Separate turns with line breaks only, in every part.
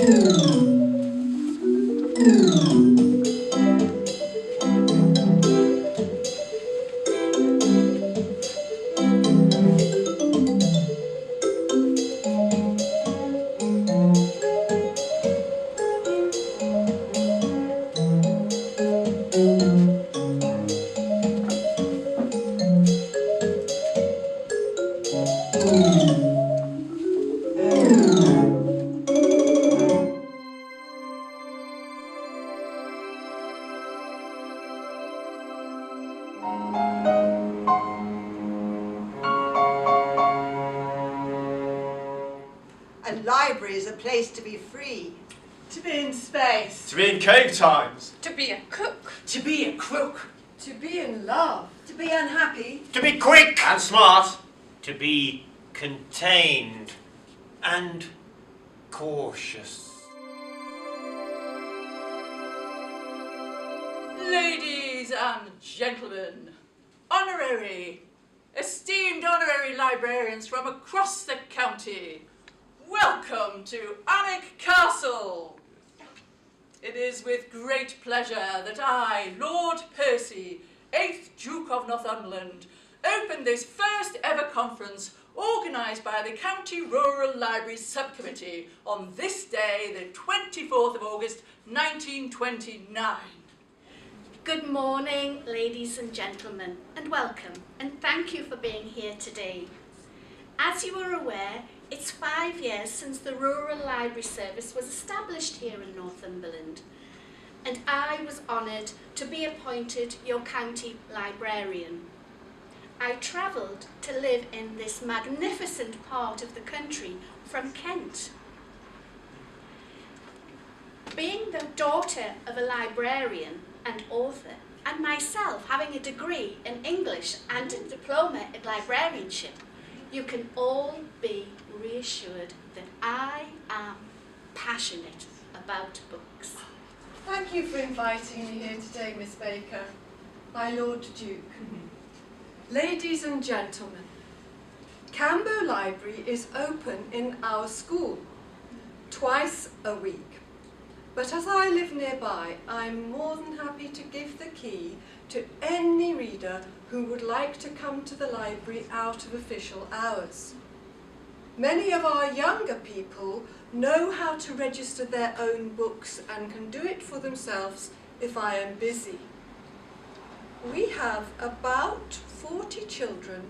A library is a place to be free.
To be in space.
To be in cave times.
To be a cook.
To be a crook.
To be in love. To be unhappy.
To be quick and smart. To be contained and cautious.
Ladies and gentlemen, esteemed honorary librarians from across the county, welcome to Alnwick Castle. It is with great pleasure that I, Lord Percy, 8th Duke of Northumberland, open this first ever conference organised by the County Rural Library Subcommittee on this day, the 24th of August, 1929.
Good morning, ladies and gentlemen, and welcome, and thank you for being here today. As you are aware, it's 5 years since the Rural Library Service was established here in Northumberland, and I was honoured to be appointed your county librarian. I travelled to live in this magnificent part of the country from Kent. Being the daughter of a librarian and author, and myself having a degree in English and a diploma in librarianship, you can all be reassured that I am passionate about books.
Thank you for inviting me here today, Miss Baker, my Lord Duke. Ladies and gentlemen, Cambo Library is open in our school twice a week. But as I live nearby, I'm more than happy to give the key to any reader who would like to come to the library out of official hours. Many of our younger people know how to register their own books and can do it for themselves if I am busy. We have about 40 children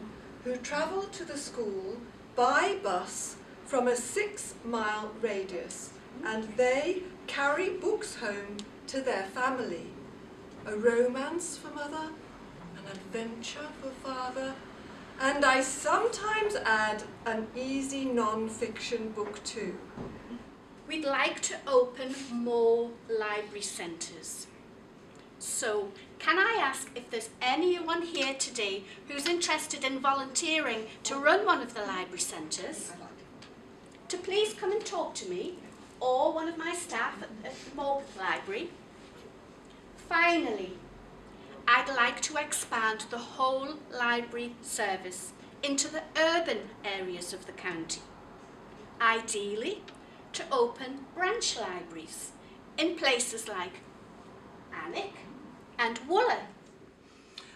who travel to the school by bus from a 6-mile radius, and they carry books home to their family. A romance for mother, an adventure for father, and I sometimes add an easy non-fiction book too.
We'd like to open more library centres. So, can I ask if there's anyone here today who's interested in volunteering to run one of the library centres? To please come and talk to me, or one of my staff at the Morpeth Library. Finally, I'd like to expand the whole library service into the urban areas of the county. Ideally, to open branch libraries in places like Alnwick and Wooler.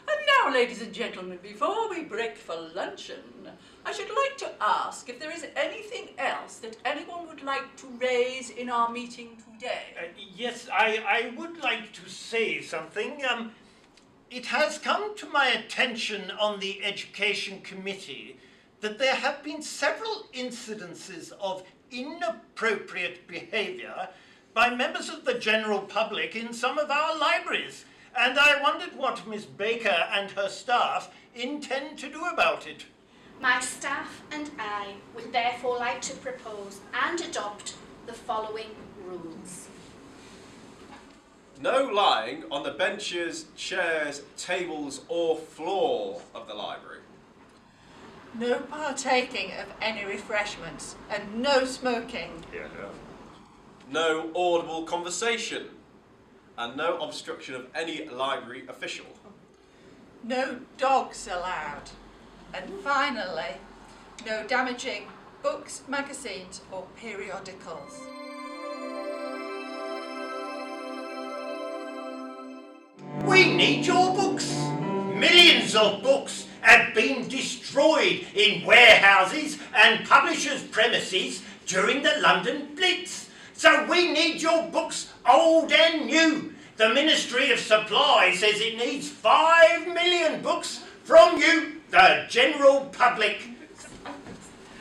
And now, ladies and gentlemen, before we break for luncheon, I should like to ask if there is anything else that anyone would like to raise in our meeting today.
Yes, I would like to say something. It has come to my attention on the Education Committee that there have been several incidences of inappropriate behaviour by members of the general public in some of our libraries, and I wondered what Miss Baker and her staff intend to do about it.
My staff and I would therefore like to propose and adopt the following rules.
No lying on the benches, chairs, tables or floor of the library.
No partaking of any refreshments and no smoking.
Yeah.
No audible conversation and no obstruction of any library official.
No dogs allowed. And finally, no damaging books, magazines or periodicals.
We need your books. Millions of books have been destroyed in warehouses and publishers' premises during the London Blitz. So we need your books old and new. The Ministry of Supply says it needs 5 million books from you, the general public.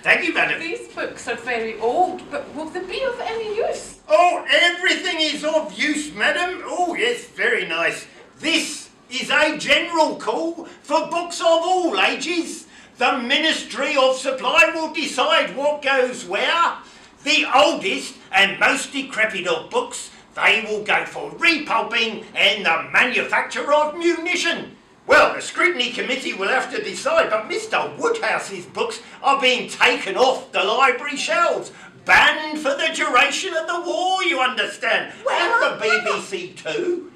Thank you, madam.
These books are very old, but will they be of any use?
Oh, everything is of use, madam. Oh, yes, very nice. This is a general call for books of all ages. The Ministry of Supply will decide what goes where. The oldest and most decrepit of books, they will go for repulping and the manufacture of munition. Well, the scrutiny committee will have to decide, but Mr. Woodhouse's books are being taken off the library shelves. Banned for the duration of the war, you understand.
Well,
and the BBC too.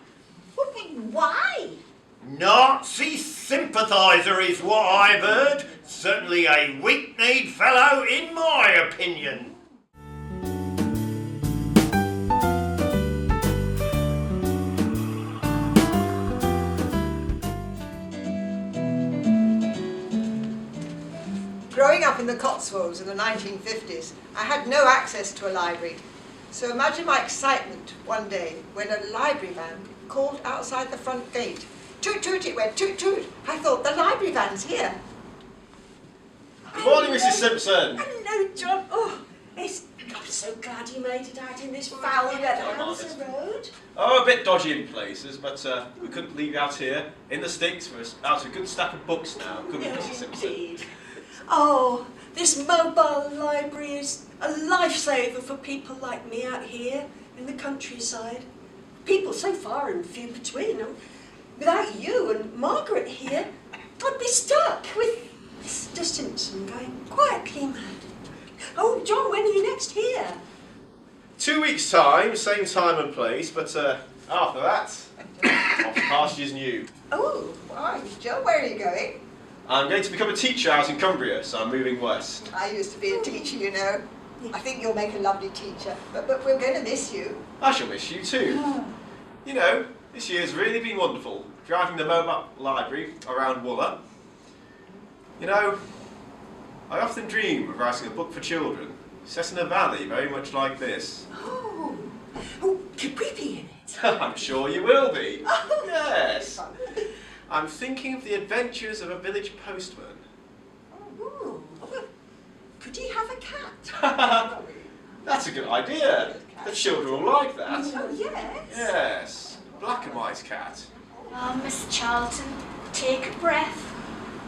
Why?
Nazi sympathiser is what I've heard. Certainly a weak-kneed fellow, in my opinion.
Growing up in the Cotswolds in the 1950s, I had no access to a library. So imagine my excitement one day when a library van called outside the front gate. Toot toot it went, toot toot. I thought, the library van's here.
Good morning, Mrs. Simpson.
Hello, John. Oh, I'm so glad you made it out in this foul weather. How's the road?
Oh, a bit dodgy in places, but we couldn't leave you out here in the sticks for out a good stack of books now, could we, Mrs. Simpson?
Indeed. Oh, this mobile library is a lifesaver for people like me out here in the countryside. People so far and few between. Without you and Margaret here, I'd be stuck with Mr. Simpson going quietly mad. Oh, John, when are you next here?
2 weeks' time, same time and place, but after that, off to pastures new.
Oh, why? Joe, where are you going?
I'm going to become a teacher out in Cumbria, so I'm moving west.
I used to be a teacher, you know. I think you'll make a lovely teacher, but we're going to miss you.
I shall miss you too. You know, this year's really been wonderful, driving the mobile library around Wooler. You know, I often dream of writing a book for children, set in a valley very much like this.
Oh, could we be in it?
I'm sure you will be.
Oh,
Yes. I'm thinking of the adventures of a village postman.
Oh, well, could he have a cat?
That's a good idea. The children will like that.
Oh, yes.
Yes. Black and white cat.
Oh, Miss Charlton, take a breath.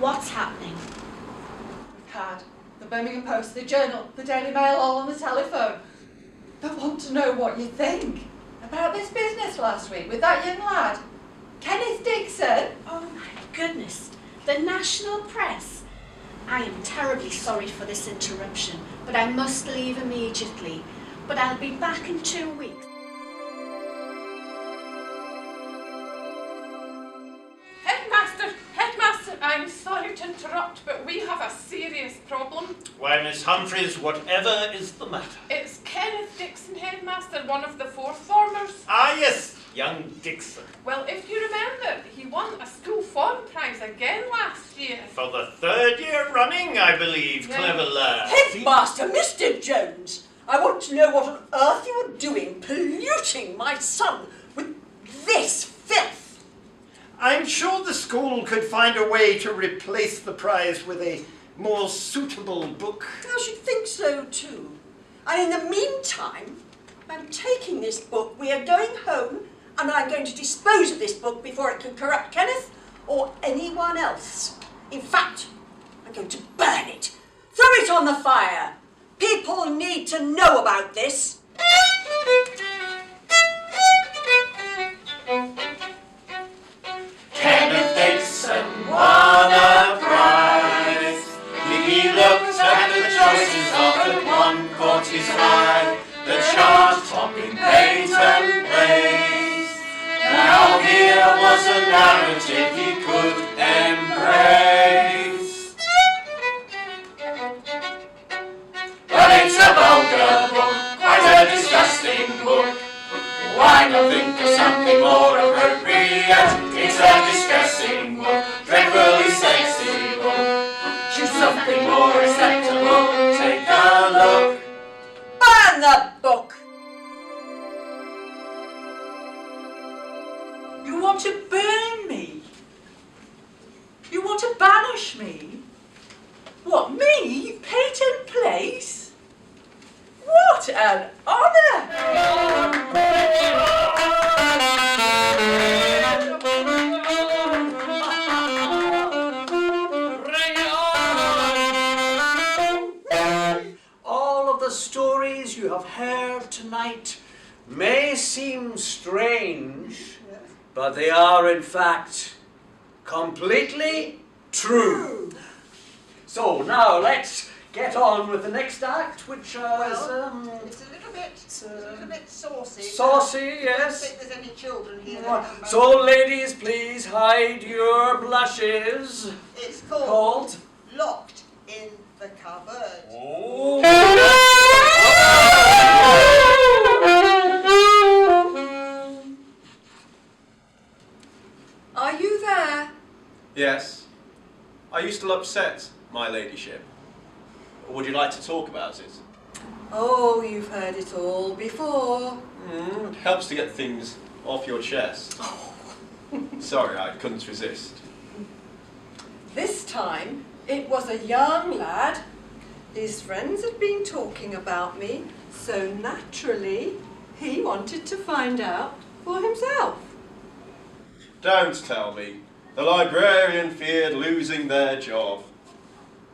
What's happening?
We've had the Birmingham Post, the Journal, the Daily Mail all on the telephone. They want to know what you think about this business last week with that young lad, Kenneth Dixon.
Oh my goodness, the national press. I am terribly sorry for this interruption, but I must leave immediately. But I'll be back in 2 weeks.
Headmaster, I'm sorry to interrupt, but we have a serious problem.
Why, Miss Humphreys, whatever is the matter?
It's Kenneth Dixon, Headmaster, one of the fourth formers.
Ah, yes, young Dixon.
Well, if you remember, he won a school form prize again last year.
For the 3rd year running, I believe,
Yeah.
clever lad.
Headmaster, Mr. Jones, I want to know what on earth you were doing polluting my son with this filth.
I'm sure the school could find a way to replace the prize with a more suitable book.
I should think so too. And in the meantime, I'm taking this book, we are going home, and I'm going to dispose of this book before it can corrupt Kenneth or anyone else. In fact, I'm going to burn it. Throw it on the fire. People need to know about this.
Kenneth Dixon won a prize. He looked at the choices offered, one caught his eye. The chart-topping Peyton plays. Now here was a narrative he could embrace. But it's a vulgar book, quite a disgusting book. Why not think of something more appropriate?
another book.
You want to burn me? You want to banish me? What, me? Peyton Place? What an honour!
All of the stories you have heard tonight may seem strange, but they are in fact completely true. So now let's get on with the next act, which is
It's a little bit saucy.
saucy,
I don't
yes.
think there's any children here.
So ladies, please hide your blushes.
It's called
Called
Locked in the Cupboard.
Oh.
Are you there?
Yes. Are you still upset, my ladyship? Or would you like to talk about it?
Oh, you've heard it all before.
It helps to get things off your chest. Sorry, I couldn't resist.
This time, it was a young lad. His friends had been talking about me, so naturally, he wanted to find out for himself.
Don't tell me. The librarian feared losing their job.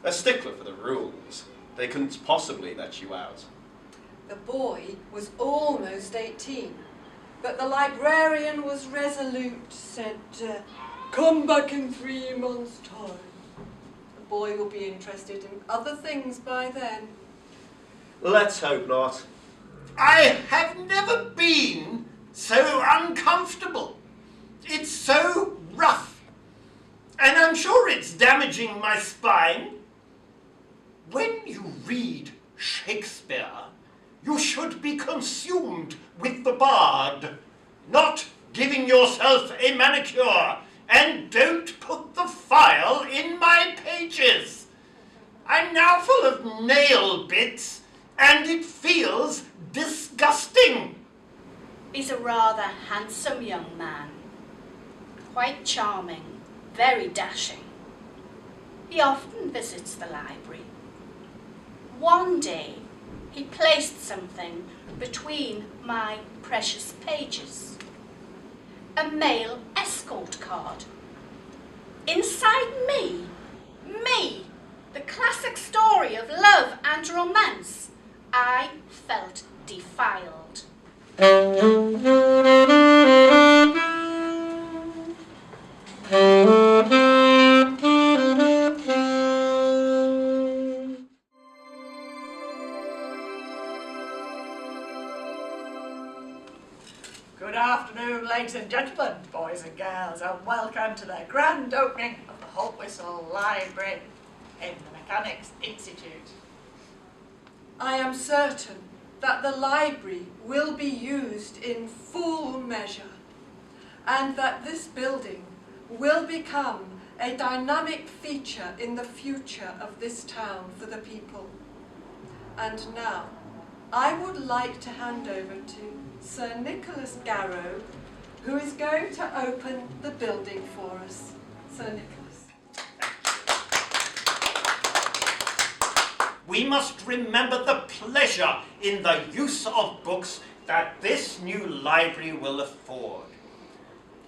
A stickler for the rules. They couldn't possibly let you out.
The boy was almost 18, but the librarian was resolute, said, come back in 3 months' time. The boy will be interested in other things by then.
Let's hope not.
I have never been so uncomfortable. It's so rough. And I'm sure it's damaging my spine. When you read Shakespeare, you should be consumed with the bard, not giving yourself a manicure. And don't put the file in my pages. I'm now full of nail bits, and it feels disgusting.
He's a rather handsome young man. Quite charming, very dashing. He often visits the library. One day, he placed something between my precious pages. A male escort card. Inside me, the classic story of love and romance, I felt defiled.
Good afternoon, ladies and gentlemen, boys and girls, and welcome to the grand opening of the Holt Whistle Library in the Mechanics Institute.
I am certain that the library will be used in full measure, and that this building will become a dynamic feature in the future of this town for the people. And now, I would like to hand over to Sir Nicholas Garrow, who is going to open the building for us. Sir Nicholas.
We must remember the pleasure in the use of books that this new library will afford.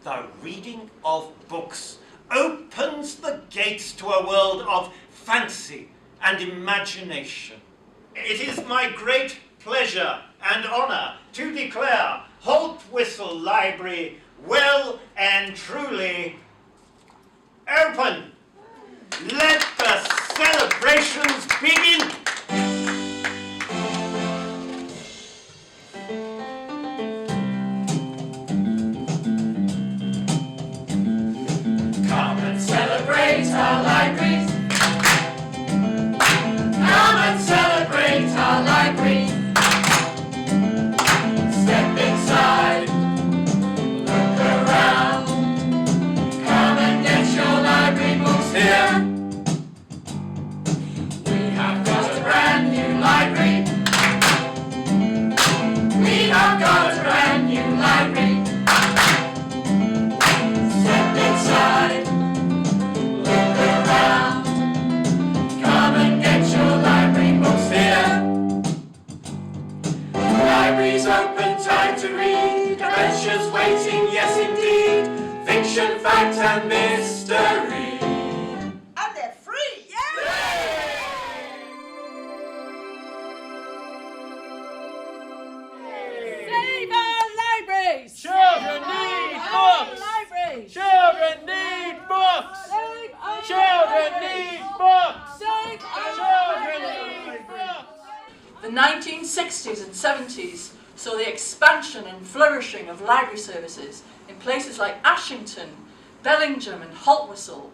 The reading of books opens the gates to a world of fancy and imagination. It is my great pleasure and honour to declare Holt Whistle Library well and truly open. Let the celebrations begin.
Come and celebrate our libraries. Come and celebrate our libraries. Step inside, look around. Come and get your library books here. We have got a libraries open, time to read. Adventures waiting, yes indeed. Fiction, fact and mystery.
And they're free!
Save our libraries!
Children need books!
Libraries!
Children need books!
Save our
Children
libraries!
need books!
Save our
Children
libraries!
need books!
The 1960s and 70s saw the expansion and flourishing of library services in places like Ashington, Bellingham and Haltwhistle.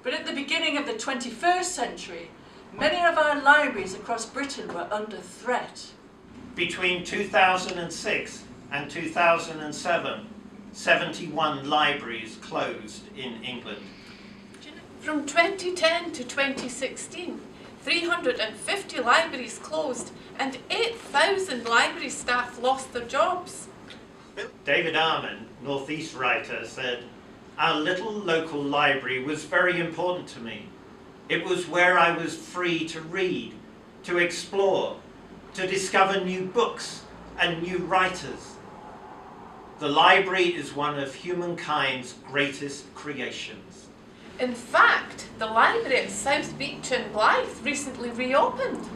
But at the beginning of the 21st century, many of our libraries across Britain were under threat.
Between 2006 and 2007, 71 libraries closed in England.
From 2010 to 2016, 350 libraries closed and 8,000 library staff lost their jobs.
David Armand, North East writer, said, "Our little local library was very important to me. It was where I was free to read, to explore, to discover new books and new writers. The library is one of humankind's greatest creations."
In fact, the library at South Beach in Blyth recently reopened.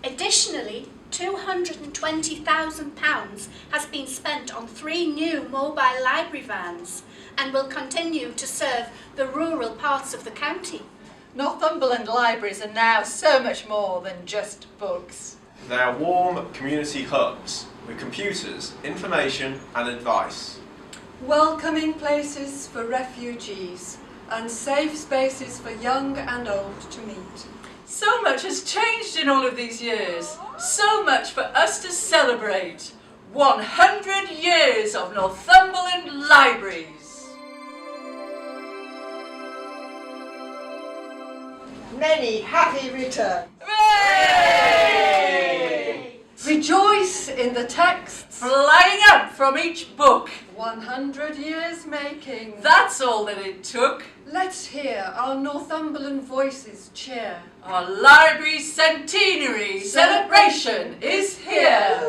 Additionally, £220,000 has been spent on 3 new mobile library vans and will continue to serve the rural parts of the county.
Northumberland libraries are now so much more than just books.
They are warm community hubs with computers, information and advice.
Welcoming places for refugees and safe spaces for young and old to meet.
So much has changed in all of these years. So much for us to celebrate. 100 years of Northumberland libraries.
Many happy returns.
Hooray!
Rejoice in the texts.
Flying up from each book.
100 years making.
That's all that it took.
Let's hear our Northumberland voices cheer.
Our library centenary celebration is here.